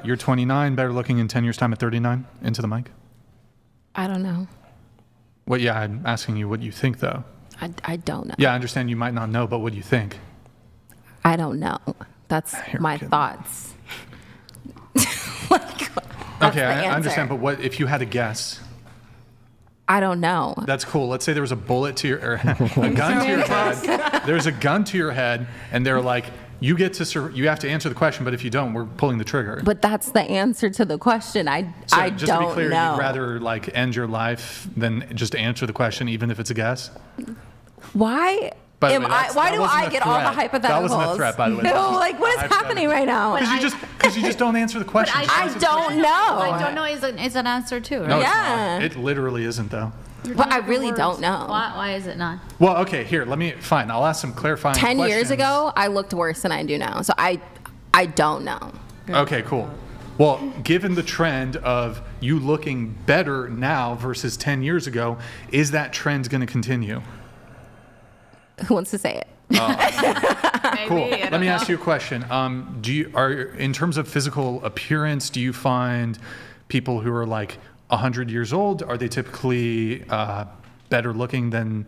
you're 29, better looking in 10 years' time at 39? Into the mic. I don't know. Well, yeah, I'm asking you what you think, though. I don't know. Yeah, I understand you might not know, but what do you think? I don't know. That's my thoughts. Okay, I understand, but what if you had a guess? I don't know. That's cool. Let's say there was a bullet to your, or a gun to your head. There's a gun to your head, and they're like, you have to answer the question, but if you don't, we're pulling the trigger. But that's the answer to the question. I just don't to be clear, know. you'd rather like end your life than just answer the question, even if it's a guess? Why? Why do I get all the hypotheticals? That wasn't a threat, by the way. No, like what is happening right now? Because you just don't answer the question. I don't know. I don't know is an answer too, right? No, Yeah. it's not. It literally isn't, though. But I really don't know. Why is it not? Well, okay, here, fine. I'll ask some clarifying 10 questions. years ago, I looked worse than I do now. So I don't know. Okay, cool. Well, given the trend of you looking better now versus 10 years ago, is that trend going to continue? Who wants to say it? Maybe, Cool. Let me ask you a question. In terms of physical appearance, do you find people who are like 100 years old, are they typically better looking than,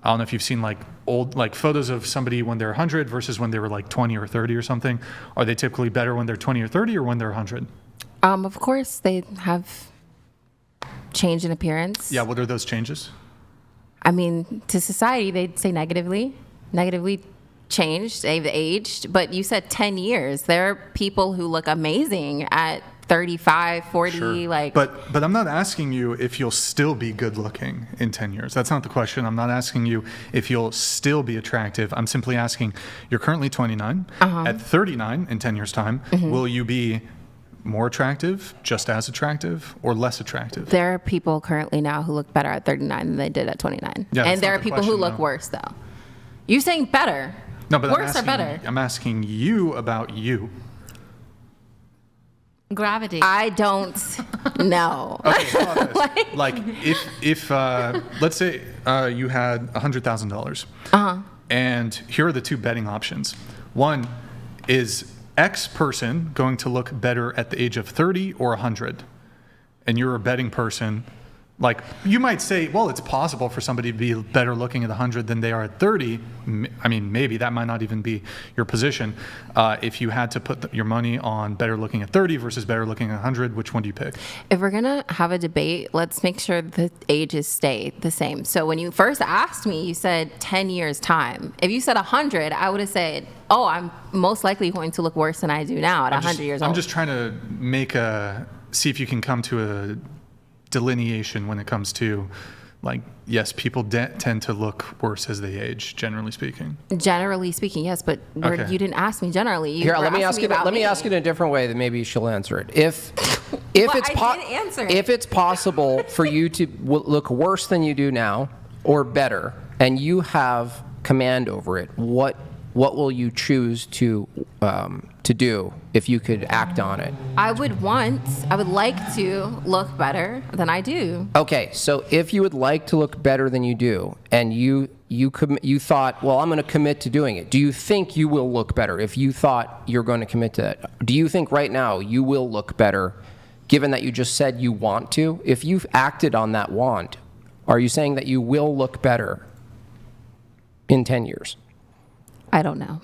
I don't know if you've seen like old like photos of somebody when they're 100 versus when they were like 20 or 30 or something? Are they typically better when they're 20 or 30 or when they're 100? Of course, they have change in appearance. Yeah, what are those changes? I mean, to society, they'd say negatively changed, they've aged. But you said 10 years. There are people who look amazing at 35, 40, Sure. like. But I'm not asking you if you'll still be good looking in 10 years. That's not the question. I'm not asking you if you'll still be attractive. I'm simply asking, you're currently 29. At 39 in 10 years' time, will you be more attractive, just as attractive, or less attractive? There are people currently now who look better at 39 than they did at 29. Yeah, and there are the people who question, look though. worse, though. You're saying better. No, but worse or better? I'm asking you about you. Gravity. I don't know. Okay, how about this? Like if let's say you had $100,000, and here are the two betting options. One is X person going to look better at the age of 30 or 100, and you're a betting person. Like, you might say, well, it's possible for somebody to be better looking at 100 than they are at 30. I mean, maybe that might not even be your position. If you had to put your money on better looking at 30 versus better looking at 100, which one do you pick? If we're going to have a debate, let's make sure the ages stay the same. So when you first asked me, you said 10 years time. If you said 100, I would have said, oh, I'm most likely going to look worse than I do now at 100 years old. I'm just trying to see if you can come to a delineation when it comes to, like, yes, people tend to look worse as they age, generally speaking. Generally speaking, yes, but Okay. You didn't ask me generally. Here, let me ask it. Let me ask it in a different way. That maybe she'll answer it. If it's possible for you to look worse than you do now, or better, and you have command over it, what will you choose to do if you could act on it? I would like to look better than I do. Okay, so if you would like to look better than you do, and you thought, well, I'm going to commit to doing it, do you think you will look better if you thought you're going to commit to that? Do you think right now you will look better, given that you just said you want to? If you've acted on that want, are you saying that you will look better in 10 years? I don't know.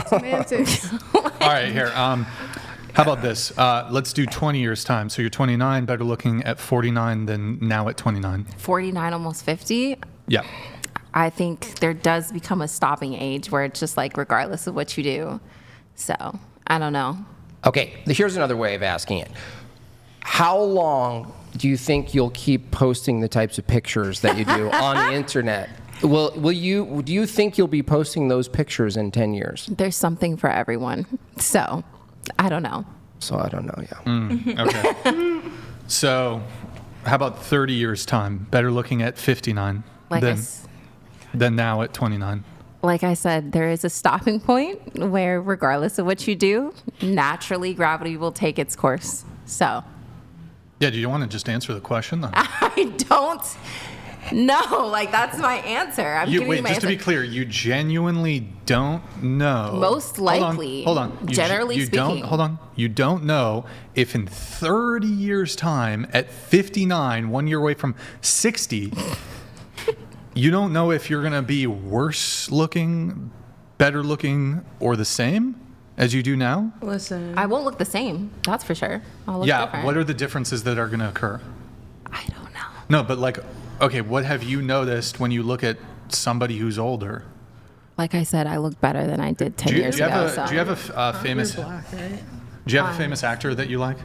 Semantics. All right, here. How about this? Let's do 20 years time. So you're 29, better looking at 49 than now at 29. 49, almost 50. Yeah. I think there does become a stopping age where it's just like regardless of what you do. So I don't know. Okay, here's another way of asking it. How long do you think you'll keep posting the types of pictures that you do on the internet? Do you think you'll be posting those pictures in 10 years? There's something for everyone. So I don't know. So I don't know, yeah. Okay. So how about 30 years time? Better looking at 59 than now at 29. Like I said, there is a stopping point where regardless of what you do, naturally gravity will take its course. So Yeah, do you want to just answer the question, though? I don't No, like that's my answer. I'm giving you my Just to answer. be clear, you genuinely don't know. Most likely, Hold on. generally speaking. Hold on. You don't know if in 30 years' time, at 59, 1 year away from 60, you don't know if you're going to be worse looking, better looking, or the same as you do now? Listen. I won't look the same. That's for sure. I'll look Yeah. different. What are the differences that are going to occur? I don't know. No, but like, okay, what have you noticed when you look at somebody who's older? Like I said, I look better than I did 10 years ago. Do you have a famous? You're black, right? Do you have a famous actor that you like?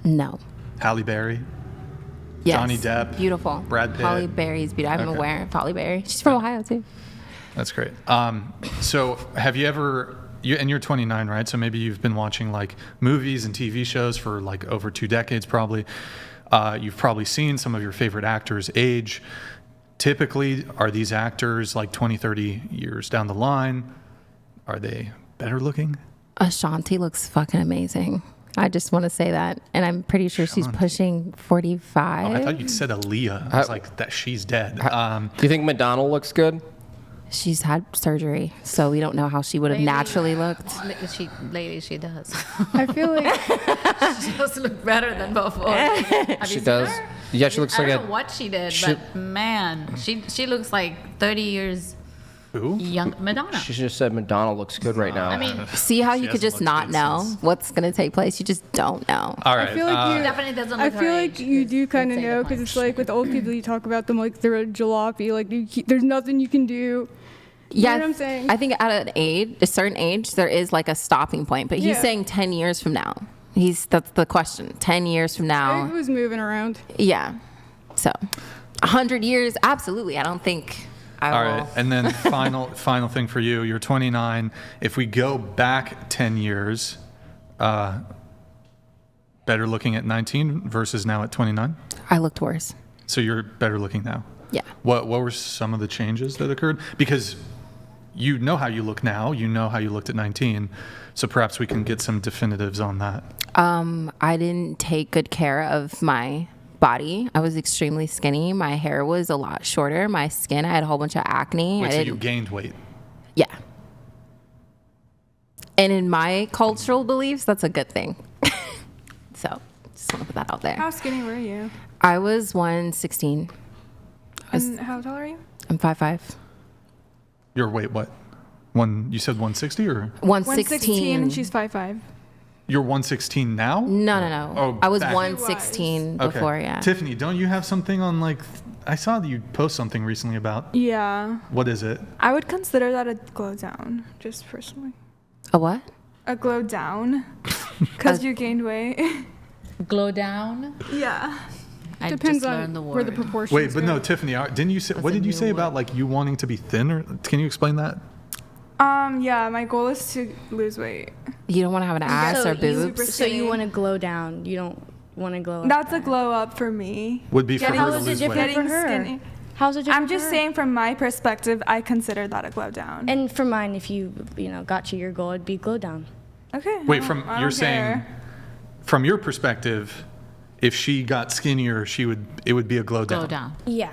No. Halle Berry. Yes. Johnny Depp, Beautiful. Brad Pitt. Holly Berry's beautiful. I'm Okay. aware of Holly Berry. She's from Ohio too. That's great. So have you ever? And you're 29, right? So maybe you've been watching like movies and TV shows for like over 2 decades, probably. You've probably seen some of your favorite actors age. Typically, are these actors like 20, 30 years down the line? Are they better looking? Ashanti looks fucking amazing. I just want to say that. And I'm pretty sure she's pushing 45. Oh, I thought you said Aaliyah. I was like, that she's dead. Do you think Madonna looks good? She's had surgery, so we don't know how she would have naturally looked. She does. I feel like She does look better than before. Have She you seen does. her? Yeah, she looks I like don't a. know what she did, she- but man, she looks like 30 years Who? young. Madonna. She just said Madonna looks good right now. I mean, See how She you could hasn't just looked not good know since- what's going to take place. You just don't know. All right. I feel like you. definitely doesn't I look her feel like age, you is- do kind of would say the know because point. it's like with old people, you talk about them like they're a jalopy. Like there's nothing you can do. Yeah, know what I'm saying? I think at an age, a certain age, there is like a stopping point. But he's Yeah. saying 10 years from now. That's the question. 10 years from It now. was moving around. Yeah. So, 100 years, absolutely. I don't think I All will. right, and then final thing for you. You're 29. If we go back 10 years, better looking at 19 versus now at 29. I looked worse. So you're better looking now. Yeah. What were some of the changes that occurred? Because you know how you look now. You know how you looked at 19. So perhaps we can get some definitives on that. I didn't take good care of my body. I was extremely skinny. My hair was a lot shorter. My skin, I had a whole bunch of acne. Wait, I so you didn't, gained weight. yeah. And in my cultural beliefs, that's a good thing. So, just want to put that out there. How skinny were you? I was 116. And how tall are you? I'm 5'5". Your weight, what? You said 160 or 116. and she's 5'5". you're 116 now? No. Oh, I was back- 116 Okay. before, yeah. Tiffany, don't you have something on like? I saw that you post something recently about. Yeah. What is it? I would consider that a glow down, just personally. A what? A glow down, because you gained weight. Glow down. Yeah. I Depends just on learned the word. where the proportions Wait, but go. no, Tiffany, didn't you say? What a did you new say about word. like you wanting to be thinner? Can you explain that? Yeah, my goal is to lose weight. You don't want to have an ass or boobs? So you want to glow down. You don't want to glow up. That's a glow up for me. Would be for Getting- her How to is it lose different weight. for Getting her? skinny. How's it different I'm just for her? saying from my perspective, I consider that a glow down. And for mine, if you got to your goal, it'd be glow down. Okay. Wait, I you're don't saying, care. from your perspective, if she got skinnier, it would be a glow down. Glow down. Yeah.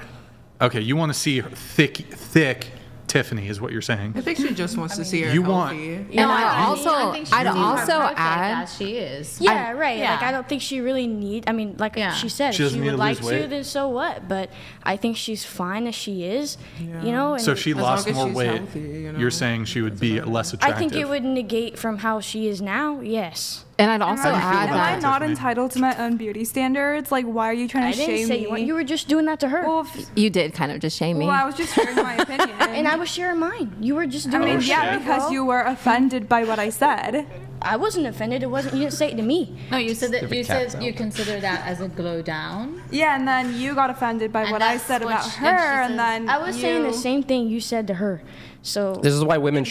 Okay, you want to see her thick Tiffany is what you're saying. I think she just wants to see her You healthy. And I think I'd also add, as she is. Yeah, right. yeah. Like I don't think she really need. I mean, like Yeah. she said, She if doesn't she need would to like lose weight? to, then so what? But I think she's fine as she is. You know. And So if she As long lost as more she's weight, healthy, you're saying she would be less I attractive. think it would negate from how she is now. Yes. and I'd also How do you feel add about Am I that, that. not Tiffany? entitled to my own beauty standards? Like, why are you trying I to didn't shame say me? you were. You were just doing that to her. well, You did kind of just shame me. well, I was just sharing my opinion. and I was sharing mine. You were just I doing mean, it. yeah, shit. because you were offended by what I said. I wasn't offended. It wasn't. You didn't say it to me. No, you said that you cat's said you consider that as a glow down. Yeah, and then you got offended by And what I that's said what about she- her, and she and says- then I was saying the same thing you said to her. So This is why women.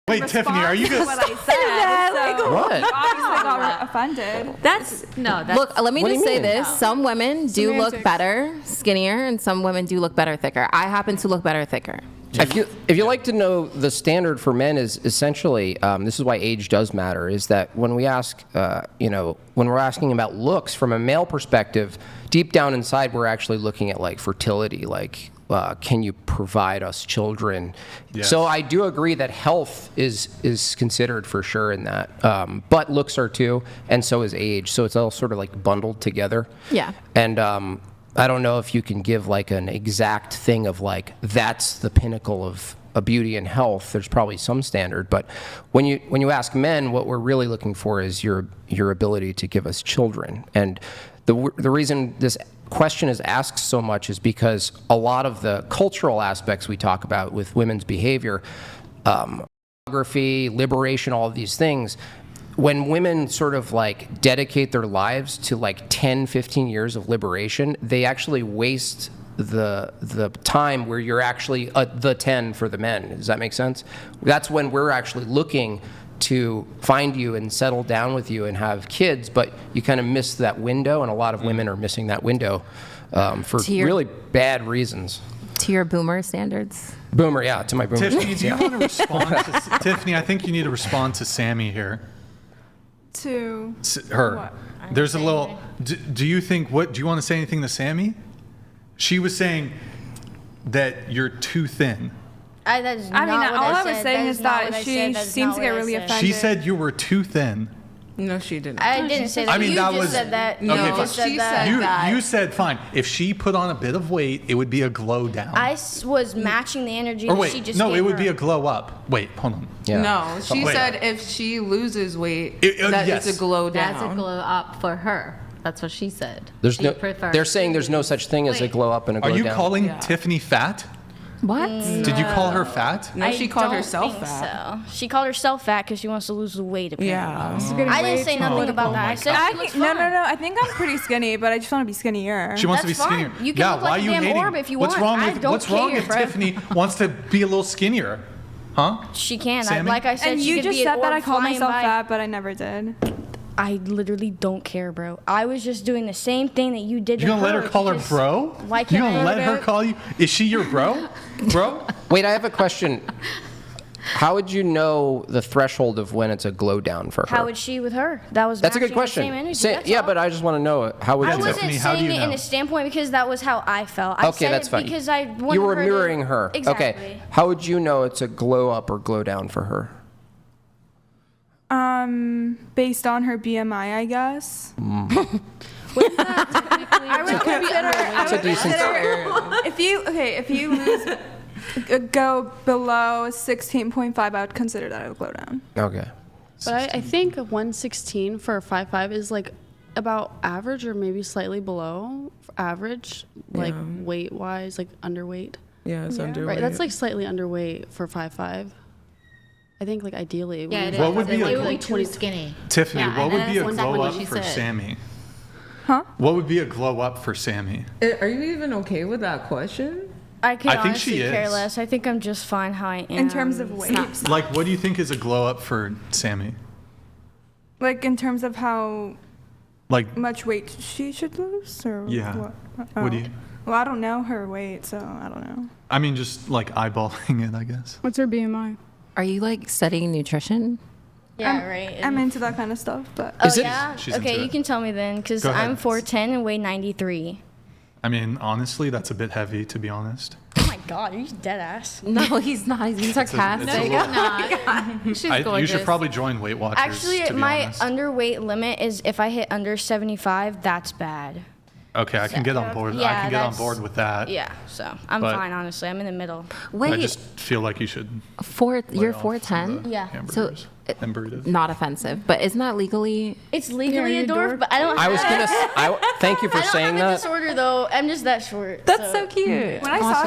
Wait, Tiffany, are you responded to gonna? what I said? So What? you obviously got offended. That's Look, let me What do just you say mean? this. Some women do look Semantics. better, skinnier, and some women do look better, thicker. I happen to look better, thicker. If you like to know, the standard for men is essentially this is why age does matter. Is that when we ask, when we're asking about looks from a male perspective, deep down inside we're actually looking at like fertility, like can you provide us children? Yes. So I do agree that health is considered for sure in that, but looks are too, and so is age. So it's all sort of like bundled together. Yeah. And I don't know if you can give like an exact thing of like that's the pinnacle of a beauty and health. There's probably some standard, but when you ask men, what we're really looking for is your ability to give us children. And the reason this question is asked so much is because a lot of the cultural aspects we talk about with women's behavior, pornography, liberation, all of these things, when women sort of like dedicate their lives to like 10, 15 years of liberation, they actually waste the time where you're actually the 10 for the men. Does that make sense? That's when we're actually looking to find you and settle down with you and have kids, but you kind of miss that window, and a lot of women are missing that window for really bad reasons. To your boomer standards. Boomer, yeah, to my boomer. Tiffany, do you want to respond to Tiffany? I think you need to respond to Sammy here. To Her. what? There's a little. Do you think what? Do you want to say anything to Sammy? She was saying that you're too thin. That is not I mean, what all I said. was saying That is not that what I she said. That is seems not to what get I really said. offended. She said you were too thin. No, she didn't. I didn't say that. I mean, you that just was- said that. No, You okay, just fine. said that. You said fine. If she put on a bit of weight, it would be a glow down. Was matching the energy or that wait, she just no, gave it would her. be a glow up. Wait, hold on. Yeah. No, she Wait. said if she loses weight, yes. it's a glow down. That's a glow up for her. That's what she said. There's She no. prefers They're saying there's no such thing as a Wait. glow up and a glow Are you down. calling Tiffany fat? What? Did you call her fat? No, she called don't herself think fat. So. She called herself fat because she wants to lose the weight. Apparently. Yeah. I didn't say nothing about that. I said I she looks think, no. fine. I think I'm pretty skinny, but I just want to be skinnier. She wants That's to be skinnier. fine. You can yeah, look why like are a you damn hating? orb if you what's want. wrong I with don't What's wrong care, if bro. Tiffany wants to be a little skinnier? Huh? She can. Sammy? Like I said, and she you could just be an said that orb I called flying myself by. fat, but I never did. I literally don't care, bro. I was just doing the same thing that you did. You to gonna let her call her because- bro? Why You can't gonna I let her call you? Is she your bro? Bro? Wait, I have a question. How would you know the threshold of when it's a glow down for her? How would she with her? That was That's a good matching the same question. energy, that's Yeah, all. but I just want to know how would I you know? wasn't Tiffany, how do saying you it in know? a standpoint because that was how I felt. I Okay, said that's it fine. because I wanted You were her mirroring to, her. Exactly. Okay. How would you know it's a glow up or glow down for her? Based on her BMI, I guess. I would consider. That's a decent. If you lose, go below 16.5, I would consider that a glow down. Okay. But I think 116 for a 5'5" is like about average or maybe slightly below average, like weight wise, like underweight. Yeah, it's underweight. Right, that's like slightly underweight for 5'5". I think like ideally. Yeah, it is. What would be It a- would be too skinny. Tiffany, Yeah, what and would be a that's exactly glow what up she for said. Sammy? Huh? What would be a glow up for Sammy? Are you even okay with that question? I can I think honestly she care is. less. I think I'm just fine how I am. In terms of weight, Like, what do you think is a glow up for Sammy? like in terms of how Like, much weight she should lose, or Yeah. What? What do you- Well, I don't know her weight, so I don't know. I mean, just like eyeballing it, I guess. What's her BMI? Are you like studying nutrition? Yeah, right. I'm into that kind of stuff, but Oh Is it- yeah. She's into Okay, it. you can tell me then, because Go ahead. I'm 4'10" and weigh 93. I mean, honestly, that's a bit heavy, to be honest. Oh my God, are you dead ass? No, he's not. He's It's a sarcastic. little- She's you gorgeous. should probably join Weight Watchers. Actually, to be my honest. underweight limit is if I hit under 75, that's bad. Okay, I can get on board. I Yeah, can get on that's- board with that. Yeah, so I'm But- fine, honestly. I'm in the middle. Wait, I just feel like you should. you're off 4'10"? the Yeah. Hamburgers and burritos. Not offensive, but isn't that legally? It's legally you a dwarf, dork. but I don't. I was have- gonna. Thank you for I don't saying have a that. disorder though. I'm just that short. That's so cute. when I saw